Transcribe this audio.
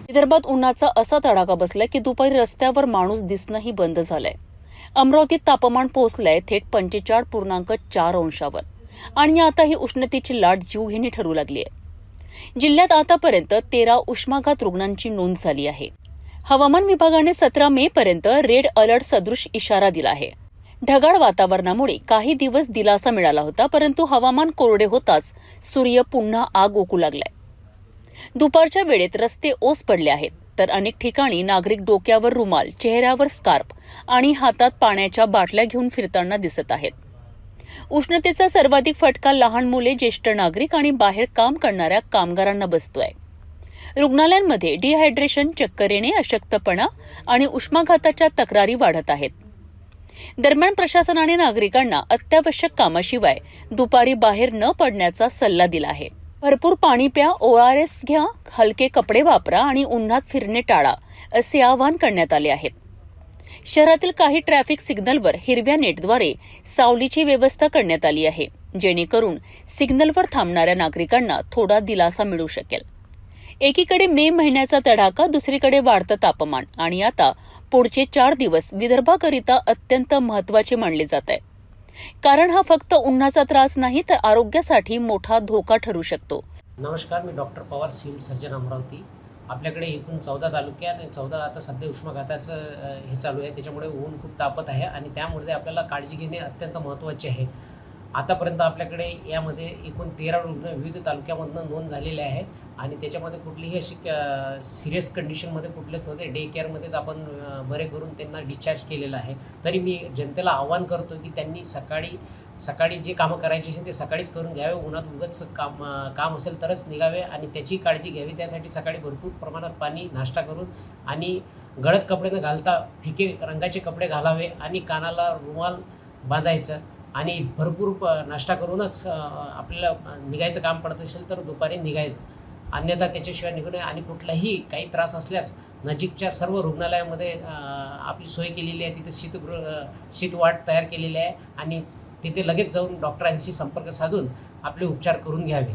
विदर्भात उन्हाचा असा तडाखा बसलाय की दुपारी रस्त्यावर माणूस दिसणंही बंद झालंय। अमरावतीत तापमान पोहोचलंय थेट 45.4 अंशावर आणि आता ही उष्णतेची लाट जीवघेणी ठरू लागली आहे। जिल्ह्यात आतापर्यंत 13 उष्माघात रुग्णांची नोंद झाली आहे। हवामान विभागाने 17 मे पर्यंत रेड अलर्ट सदृश इशारा दिला आहे। ढगाळ वातावरणामुळे काही दिवस दिलासा मिळाला होता, परंतु हवामान कोरडे होताच सूर्य पुन्हा आग ओकू लागलाय। दुपारच्या वेळेत रस्ते ओस पडले आहेत, तर अनेक ठिकाणी नागरिक डोक्यावर रुमाल, चेहऱ्यावर स्कार्फ आणि हातात पाण्याच्या बाटल्या घेऊन फिरताना दिसत आहेत। उष्णतेचा सर्वाधिक फटका लहान मुले, ज्येष्ठ नागरिक आणि बाहेर काम करणाऱ्या कामगारांना बसतोय। रुग्णालयांमध्ये डिहायड्रेशन, चक्कर येणे, अशक्तपणा आणि उष्माघाताच्या तक्रारी वाढत आहेत। दरम्यान प्रशासनाने नागरिकांना अत्यावश्यक कामाशिवाय दुपारी बाहेर न पडण्याचा सल्ला दिला आहे। भरपूर पाणी प्या, ORS घ्या, हलके कपडे वापरा आणि उन्हात फिरणे टाळा, असे आवाहन करण्यात आले आहे। शहरातील काही ट्रॅफिक सिग्नलवर हिरव्या नेटद्वारे सावलीची व्यवस्था करण्यात आली आहे, जेणेकरून सिग्नलवर थांबणाऱ्या नागरिकांना थोडा दिलासा मिळू शकेल। एकीकडे मे महिन्याचा तडाखा, दुसरीकडे वाढतं तापमान आणि आता पुढचे 4 दिवस विदर्भाकरिता अत्यंत महत्त्वाचे मानले जात आहे, कारण हा फक्त उन्हाचा त्रास नाही तर आरोग्यासाठी मोठा धोका ठरू शकतो। नमस्कार, मी doctor Pawar, civil surgeon, Amravati. आपल्याकडे एकूण 14 तालुके आणि 14 आता सध्या उष्माघाताचं हे चालू आहे, त्याच्यामुळे ऊन खूप तापत आहे आणि त्यामुळे आपल्याला काळजी घेणे अत्यंत महत्त्वाचे आहे। आतापर्यंत आपल्याकडे यामध्ये एकूण 13 रुग्ण विविध तालुक्यामधून नोंद झालेले आहे आणि त्याच्यामध्ये कुठलीही अशी सिरियस कंडिशनमध्ये कुठलेच नव्हते। डे केअरमध्येच आपण बरे करून त्यांना डिस्चार्ज केलेलं आहे। तरी मी जनतेला आवाहन करतो की त्यांनी सकाळी जे कामं करायची असेल ते सकाळीच करून घ्यावे। उन्हात उगाच काम असेल तरच निघावे आणि त्याची काळजी घ्यावी। त्यासाठी सकाळी भरपूर प्रमाणात पाणी, नाश्ता करून आणि गडद कपडे न घालता फिके रंगाचे कपडे घालावे आणि कानाला रुमाल बांधायचं आणि भरपूर नाश्ता करूनच आपल्याला निघायचं काम पडत असेल तर दुपारी निघायचं, अन्यथा त्याच्याशिवाय निघू नये। आणि कुठलाही काही त्रास असल्यास नजीकच्या सर्व रुग्णालयामध्ये आपली सोय केलेली आहे। तिथे शीतवाट तयार केलेली आहे आणि तिथे लगेच जाऊन डॉक्टरांशी संपर्क साधून आपले उपचार करून घ्यावे।